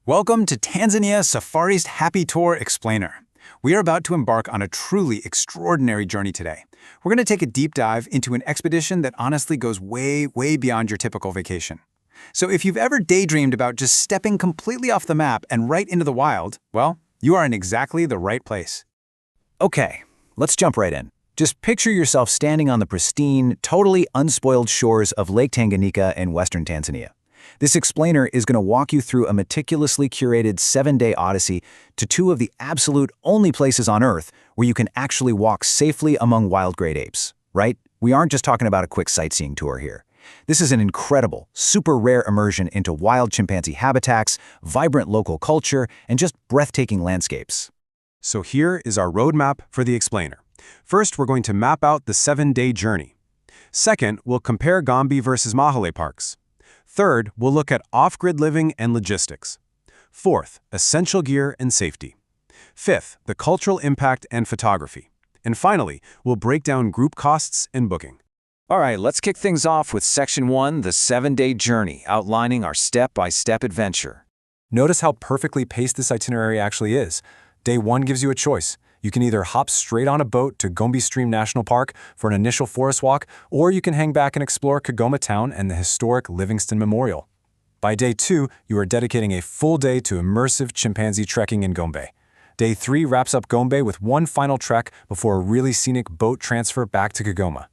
Welcome to Tanzania Safari's Happy Tour Explainer. We are about to embark on a truly extraordinary journey today. We're going to take a deep dive into an expedition that honestly goes way, way beyond your typical vacation. So if you've ever daydreamed about just stepping completely off the map and right into the wild, well, you are in exactly the right place. Okay, let's jump right in. Just picture yourself standing on the pristine, totally unspoiled shores of Lake Tanganyika in western Tanzania. This explainer is going to walk you through a meticulously curated 7-day odyssey to two of the absolute only places on Earth where you can actually walk safely among wild great apes, right? We aren't just talking about a quick sightseeing tour here. This is an incredible, super rare immersion into wild chimpanzee habitats, vibrant local culture, and just breathtaking landscapes. So here is our roadmap for the explainer. First, we're going to map out the 7-day journey. Second, we'll compare Gombe versus Mahale parks. Third, we'll look at off-grid living and logistics. Fourth, essential gear and safety. Fifth, the cultural impact and photography. And finally, we'll break down group costs and booking. All right, let's kick things off with Section 1, the 7-day journey, outlining our step-by-step adventure. Notice how perfectly paced this itinerary actually is. Day 1 gives you a choice. You can either hop straight on a boat to Gombe Stream National Park for an initial forest walk, or you can hang back and explore Kigoma Town and the historic Livingston Memorial. By day 2, you are dedicating a full day to immersive chimpanzee trekking in Gombe. Day 3 wraps up Gombe with one final trek before a really scenic boat transfer back to Kigoma.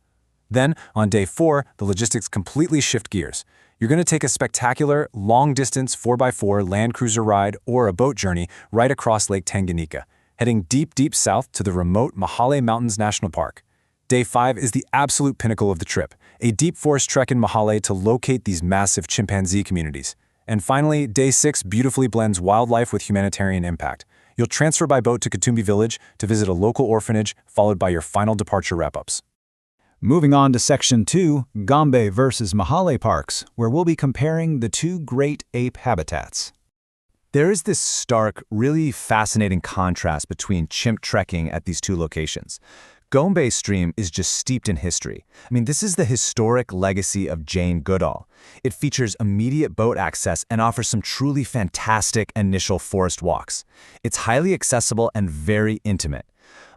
Then, on day 4, the logistics completely shift gears. You're going to take a spectacular, long-distance 4x4 land cruiser ride or a boat journey right across Lake Tanganyika, heading deep, deep south to the remote Mahale Mountains National Park. Day 5 is the absolute pinnacle of the trip, a deep forest trek in Mahale to locate these massive chimpanzee communities. And finally, Day 6 beautifully blends wildlife with humanitarian impact. You'll transfer by boat to Katumbi village to visit a local orphanage, followed by your final departure wrap-ups. Moving on to Section 2, Gombe versus Mahale parks, where we'll be comparing the two great ape habitats. There is this stark, really fascinating contrast between chimp trekking at these two locations. Gombe Stream is just steeped in history. This is the historic legacy of Jane Goodall. It features immediate boat access and offers some truly fantastic initial forest walks. It's highly accessible and very intimate.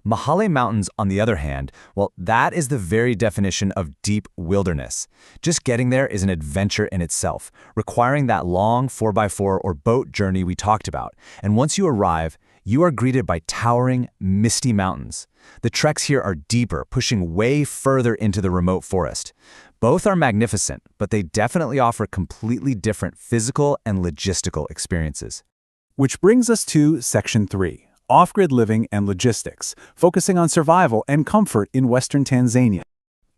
Mahale Mountains, on the other hand, well, that is the very definition of deep wilderness. Just getting there is an adventure in itself, requiring that long 4x4 or boat journey we talked about. And once you arrive, you are greeted by towering, misty mountains. The treks here are deeper, pushing way further into the remote forest. Both are magnificent, but they definitely offer completely different physical and logistical experiences. Which brings us to Section 3. Off-grid living and logistics, focusing on survival and comfort in western Tanzania.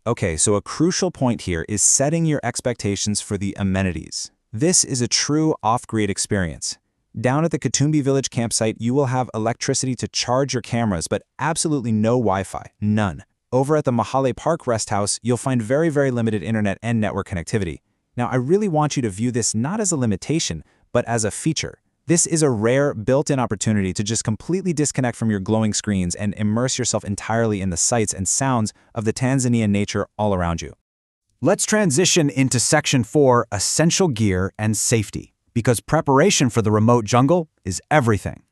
Okay, so a crucial point here is setting your expectations for the amenities. This is a true off-grid experience. Down at the Katumbi village campsite, you will have electricity to charge your cameras, but absolutely no Wi-Fi, none. Over at the Mahale Park Rest House, you'll find very, very limited internet and network connectivity. Now, I really want you to view this not as a limitation, but as a feature. This is a rare, built-in opportunity to just completely disconnect from your glowing screens and immerse yourself entirely in the sights and sounds of the Tanzanian nature all around you. Let's transition into Section 4, essential gear and safety, because preparation for the remote jungle is everything.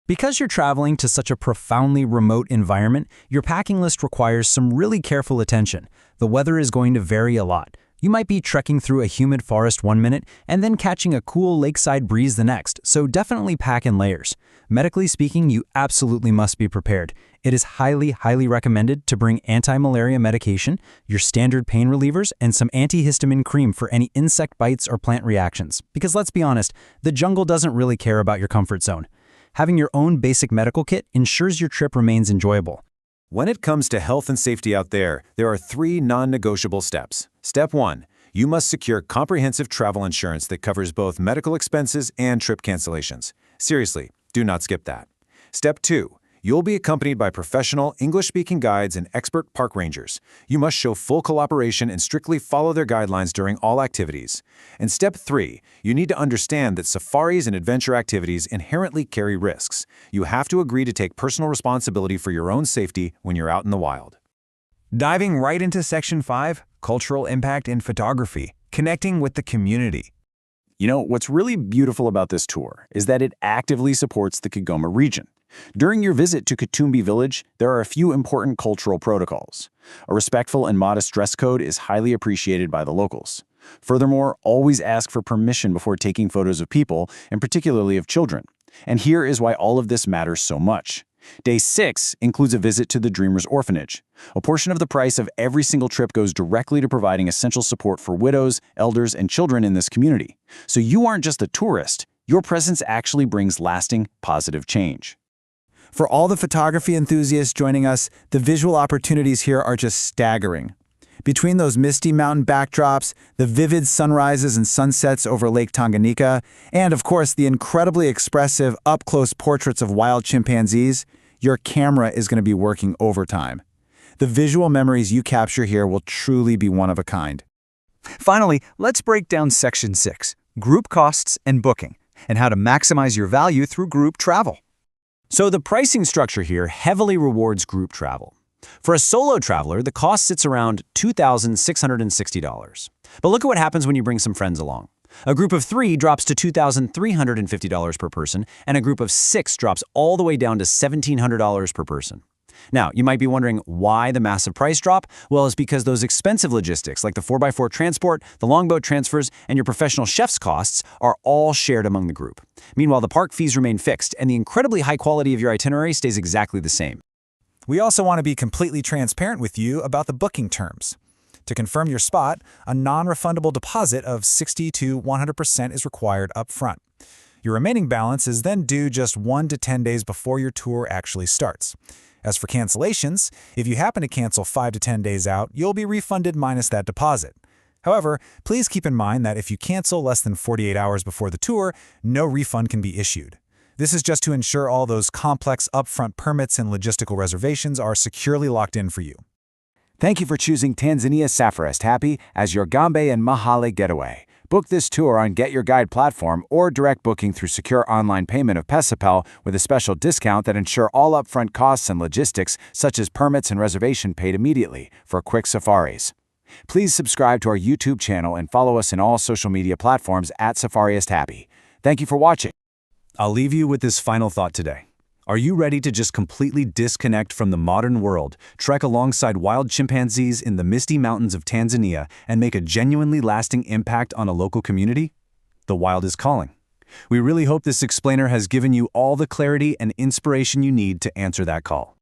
Because you're traveling to such a profoundly remote environment, your packing list requires some really careful attention. The weather is going to vary a lot. You might be trekking through a humid forest one minute and then catching a cool lakeside breeze the next, so definitely pack in layers. Medically speaking, you absolutely must be prepared. It is highly, highly recommended to bring anti-malaria medication, your standard pain relievers, and some antihistamine cream for any insect bites or plant reactions. Because let's be honest, the jungle doesn't really care about your comfort zone. Having your own basic medical kit ensures your trip remains enjoyable. When it comes to health and safety out there are 3 non-negotiable steps. Step 1. You must secure comprehensive travel insurance that covers both medical expenses and trip cancellations. Seriously, do not skip that. Step 2. You'll be accompanied by professional English-speaking guides and expert park rangers. You must show full cooperation and strictly follow their guidelines during all activities. And Step 3. You need to understand that safaris and adventure activities inherently carry risks. You have to agree to take personal responsibility for your own safety when you're out in the wild. Diving right into Section 5, cultural impact and photography, connecting with the community. You know, what's really beautiful about this tour is that it actively supports the Kigoma region. During your visit to Katumbi village, there are a few important cultural protocols. A respectful and modest dress code is highly appreciated by the locals. Furthermore, always ask for permission before taking photos of people, and particularly of children. And here is why all of this matters so much. Day 6 includes a visit to the Dreamers Orphanage. A portion of the price of every single trip goes directly to providing essential support for widows, elders, and children in this community. So you aren't just a tourist. Your presence actually brings lasting, positive change. For all the photography enthusiasts joining us, the visual opportunities here are just staggering. Between those misty mountain backdrops, the vivid sunrises and sunsets over Lake Tanganyika, and of course the incredibly expressive up-close portraits of wild chimpanzees, your camera is going to be working overtime. The visual memories you capture here will truly be one of a kind. Finally, let's break down Section 6, Group Costs and Booking, and how to maximize your value through group travel. So the pricing structure here heavily rewards group travel. For a solo traveler, the cost sits around $2,660. But look at what happens when you bring some friends along. A group of 3 drops to $2,350 per person, and a group of 6 drops all the way down to $1,700 per person. Now, you might be wondering why the massive price drop? Well, it's because those expensive logistics like the 4x4 transport, the longboat transfers, and your professional chef's costs are all shared among the group. Meanwhile, the park fees remain fixed, and the incredibly high quality of your itinerary stays exactly the same. We also want to be completely transparent with you about the booking terms. To confirm your spot, a non-refundable deposit of 60 to 100% is required up front. Your remaining balance is then due just 1 to 10 days before your tour actually starts. As for cancellations, if you happen to cancel 5 to 10 days out, you'll be refunded minus that deposit. However, please keep in mind that if you cancel less than 48 hours before the tour, no refund can be issued. This is just to ensure all those complex upfront permits and logistical reservations are securely locked in for you. Thank you for choosing Tanzania Safarist Happy as your Gombe and Mahale getaway. Book this tour on Get Your Guide platform or direct booking through secure online payment of Pesapel with a special discount that ensure all upfront costs and logistics, such as permits and reservation, paid immediately for quick safaris. Please subscribe to our YouTube channel and follow us in all social media platforms at Safarist Happy. Thank you for watching. I'll leave you with this final thought today. Are you ready to just completely disconnect from the modern world, trek alongside wild chimpanzees in the misty mountains of Tanzania, and make a genuinely lasting impact on a local community? The wild is calling. We really hope this explainer has given you all the clarity and inspiration you need to answer that call.